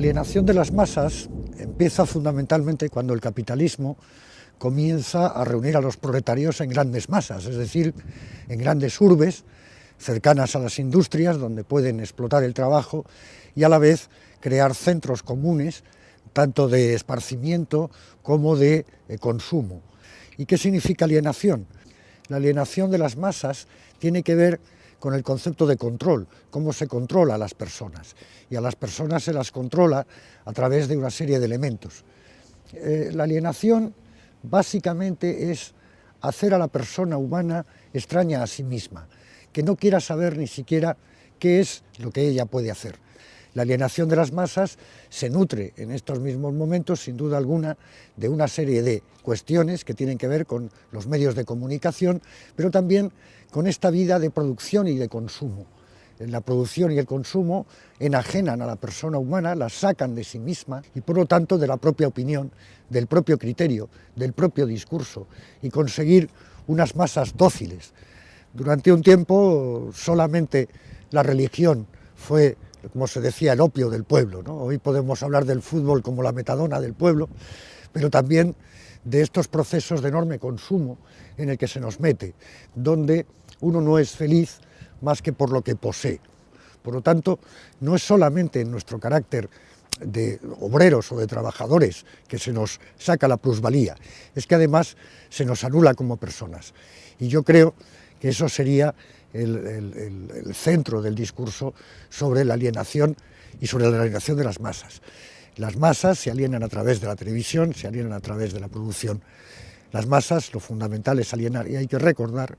alienación de las masas empieza fundamentalmente cuando el capitalismo comienza a reunir a los proletarios en grandes masas, es decir, en grandes urbes cercanas a las industrias donde pueden explotar el trabajo y a la vez crear centros comunes tanto de esparcimiento como de consumo. ¿Y qué significa alienación? La alienación de las masas tiene que ver con el concepto de control, cómo se controla a las personas, y a las personas se las controla a través de una serie de elementos. La alienación básicamente es hacer a la persona humana extraña a sí misma, que no quiera saber ni siquiera qué es lo que ella puede hacer. La alienación de las masas se nutre en estos mismos momentos, sin duda alguna, de una serie de cuestiones que tienen que ver con los medios de comunicación, pero también con esta vida de producción y de consumo. La producción y el consumo enajenan a la persona humana, la sacan de sí misma y por lo tanto de la propia opinión, del propio criterio, del propio discurso, y conseguir unas masas dóciles. Durante un tiempo solamente la religión fue, como se decía, el opio del pueblo, ¿no? Hoy podemos hablar del fútbol como la metadona del pueblo, pero también de estos procesos de enorme consumo en el que se nos mete, donde uno no es feliz más que por lo que posee. Por lo tanto, no es solamente en nuestro carácter de obreros o de trabajadores que se nos saca la plusvalía, es que además se nos anula como personas. Y yo creo que eso sería el centro del discurso sobre la alienación y sobre la alienación de las masas. Las masas se alienan a través de la televisión, se alienan a través de la producción. Las masas, lo fundamental es alienar, y hay que recordar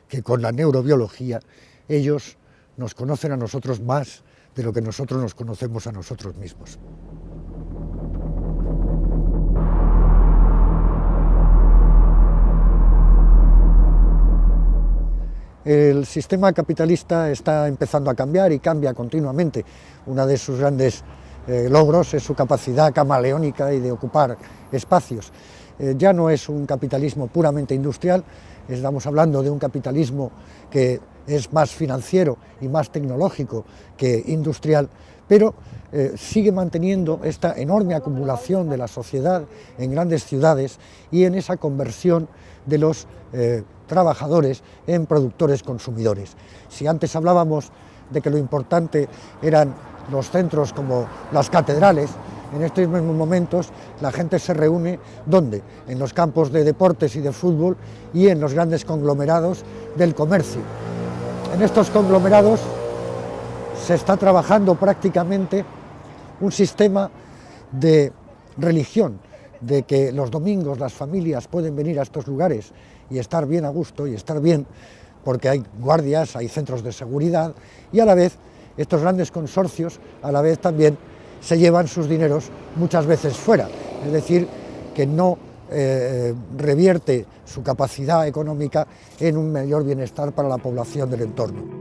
que con la neurobiología ellos nos conocen a nosotros más de lo que nosotros nos conocemos a nosotros mismos. El sistema capitalista está empezando a cambiar y cambia continuamente. Uno de sus grandes logros es su capacidad camaleónica y de ocupar espacios. Ya no es un capitalismo puramente industrial, estamos hablando de un capitalismo que es más financiero y más tecnológico que industrial, pero sigue manteniendo esta enorme acumulación de la sociedad en grandes ciudades y en esa conversión de los trabajadores en productores consumidores. Si antes hablábamos de que lo importante eran los centros como las catedrales, en estos mismos momentos la gente se reúne, ¿dónde? En los campos de deportes y de fútbol y en los grandes conglomerados del comercio. En estos conglomerados se está trabajando prácticamente un sistema de religión, de que los domingos las familias pueden venir a estos lugares y estar bien a gusto y estar bien porque hay guardias, hay centros de seguridad y a la vez estos grandes consorcios a la vez también se llevan sus dineros muchas veces fuera, es decir, que no revierte su capacidad económica en un mayor bienestar para la población del entorno.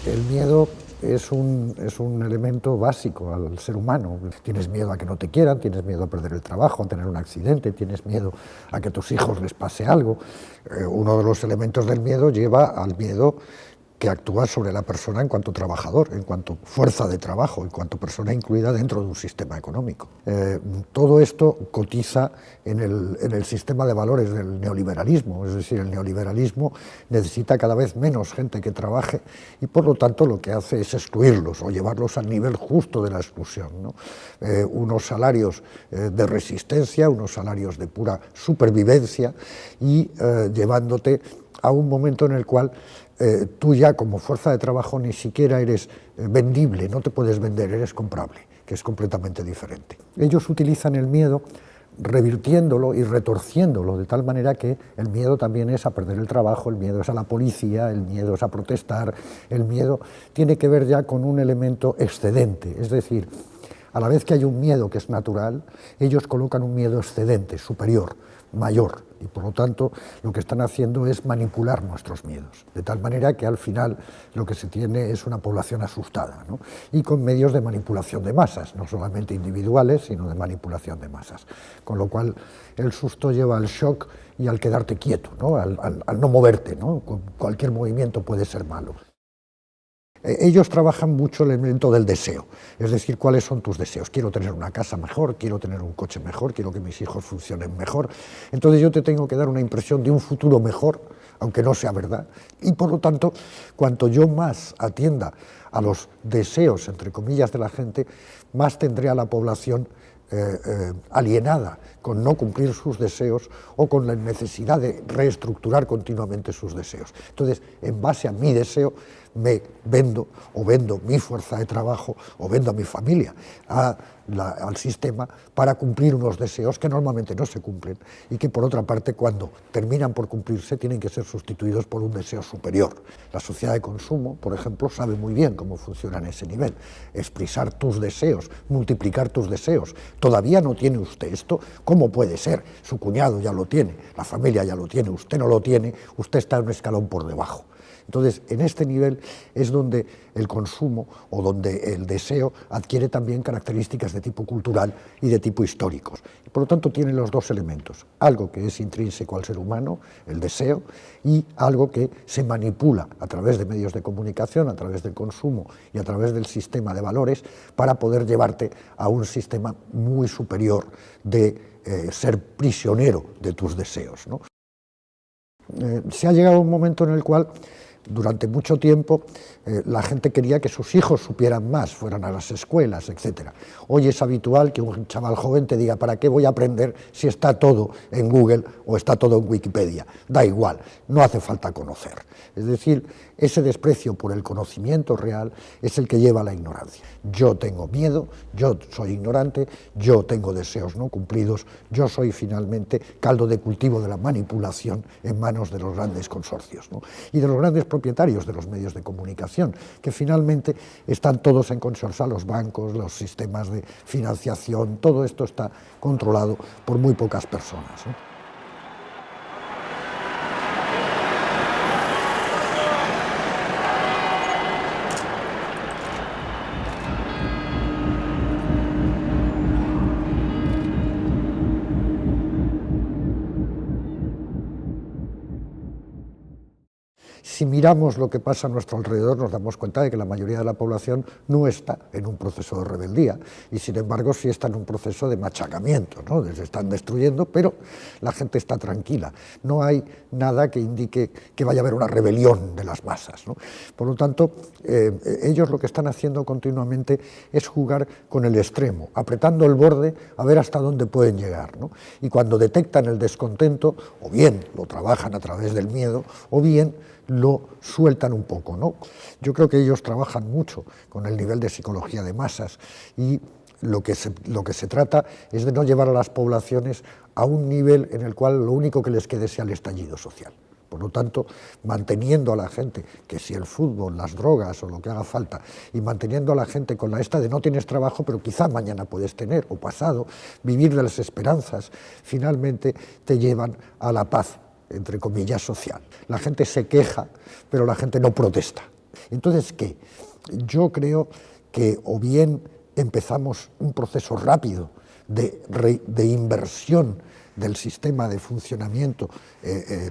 El miedo es un elemento básico al ser humano. Tienes miedo a que no te quieran, tienes miedo a perder el trabajo, a tener un accidente, tienes miedo a que a tus hijos les pase algo. Uno de los elementos del miedo lleva al miedo que actúa sobre la persona en cuanto trabajador, en cuanto fuerza de trabajo, en cuanto persona incluida dentro de un sistema económico. Todo esto cotiza en el sistema de valores del neoliberalismo, es decir, el neoliberalismo necesita cada vez menos gente que trabaje y por lo tanto lo que hace es excluirlos o llevarlos al nivel justo de la exclusión, ¿no? Unos salarios de resistencia, unos salarios de pura supervivencia y llevándote a un momento en el cual tú ya como fuerza de trabajo ni siquiera eres vendible, no te puedes vender, eres comprable, que es completamente diferente. Ellos utilizan el miedo revirtiéndolo y retorciéndolo de tal manera que el miedo también es a perder el trabajo, el miedo es a la policía, el miedo es a protestar, el miedo tiene que ver ya con un elemento excedente, es decir, a la vez que hay un miedo que es natural, ellos colocan un miedo excedente, superior, mayor, y por lo tanto lo que están haciendo es manipular nuestros miedos, de tal manera que al final lo que se tiene es una población asustada, ¿no? Y con medios de manipulación de masas, no solamente individuales, sino de manipulación de masas, con lo cual el susto lleva al shock y al quedarte quieto, ¿no? Al no moverte, ¿no? Cualquier movimiento puede ser malo. Ellos trabajan mucho el elemento del deseo, es decir, cuáles son tus deseos. Quiero tener una casa mejor, quiero tener un coche mejor, quiero que mis hijos funcionen mejor. Entonces yo te tengo que dar una impresión de un futuro mejor, aunque no sea verdad. Y por lo tanto, cuanto yo más atienda a los deseos, entre comillas, de la gente, más tendré a la población alienada con no cumplir sus deseos o con la necesidad de reestructurar continuamente sus deseos. Entonces, en base a mi deseo, me vendo o vendo mi fuerza de trabajo o vendo a mi familia al sistema para cumplir unos deseos que normalmente no se cumplen y que por otra parte cuando terminan por cumplirse tienen que ser sustituidos por un deseo superior. La sociedad de consumo, por ejemplo, sabe muy bien cómo funciona en ese nivel. Expresar tus deseos, multiplicar tus deseos. ¿Todavía no tiene usted esto? ¿Cómo puede ser? Su cuñado ya lo tiene, la familia ya lo tiene, usted no lo tiene, usted está en un escalón por debajo. Entonces, en este nivel es donde el consumo o donde el deseo adquiere también características de tipo cultural y de tipo históricos. Por lo tanto, tiene los dos elementos, algo que es intrínseco al ser humano, el deseo, y algo que se manipula a través de medios de comunicación, a través del consumo y a través del sistema de valores para poder llevarte a un sistema muy superior de ser prisionero de tus deseos, ¿no? Se ha llegado a un momento en el cual durante mucho tiempo la gente quería que sus hijos supieran más, fueran a las escuelas, etc. Hoy es habitual que un chaval joven te diga, ¿para qué voy a aprender si está todo en Google o está todo en Wikipedia? Da igual, no hace falta conocer. Es decir, ese desprecio por el conocimiento real es el que lleva a la ignorancia. Yo tengo miedo, yo soy ignorante, yo tengo deseos no cumplidos, yo soy finalmente caldo de cultivo de la manipulación en manos de los grandes consorcios, ¿no? Y de los grandes propietarios de los medios de comunicación, que finalmente están todos en consorcio, los bancos, los sistemas de financiación, todo esto está controlado por muy pocas personas, ¿no? Si miramos lo que pasa a nuestro alrededor, nos damos cuenta de que la mayoría de la población no está en un proceso de rebeldía y, sin embargo, sí está en un proceso de machacamiento, ¿no? Se están destruyendo, pero la gente está tranquila. No hay nada que indique que vaya a haber una rebelión de las masas, ¿no? Por lo tanto, ellos lo que están haciendo continuamente es jugar con el extremo, apretando el borde a ver hasta dónde pueden llegar, ¿no? Y cuando detectan el descontento, o bien lo trabajan a través del miedo, o bien lo sueltan un poco, ¿no? Yo creo que ellos trabajan mucho con el nivel de psicología de masas y lo que se trata es de no llevar a las poblaciones a un nivel en el cual lo único que les quede sea el estallido social. Por lo tanto, manteniendo a la gente, que si el fútbol, las drogas o lo que haga falta, y manteniendo a la gente con la esta de no tienes trabajo, pero quizá mañana puedes tener, o pasado, vivir de las esperanzas, finalmente te llevan a la paz, entre comillas, social. La gente se queja, pero la gente no protesta. Entonces, ¿qué? Yo creo que o bien empezamos un proceso rápido de inversión del sistema de funcionamiento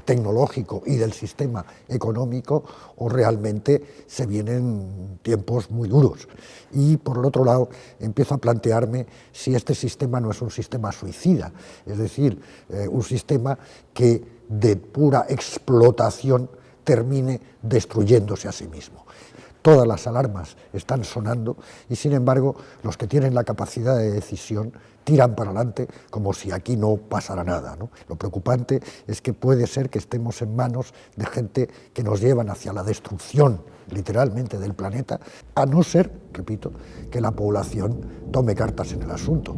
tecnológico y del sistema económico, o realmente se vienen tiempos muy duros. Y por el otro lado, empiezo a plantearme si este sistema no es un sistema suicida, es decir, un sistema que de pura explotación termine destruyéndose a sí mismo. Todas las alarmas están sonando y, sin embargo, los que tienen la capacidad de decisión tiran para adelante como si aquí no pasara nada, ¿no? Lo preocupante es que puede ser que estemos en manos de gente que nos llevan hacia la destrucción, literalmente, del planeta, a no ser, repito, que la población tome cartas en el asunto.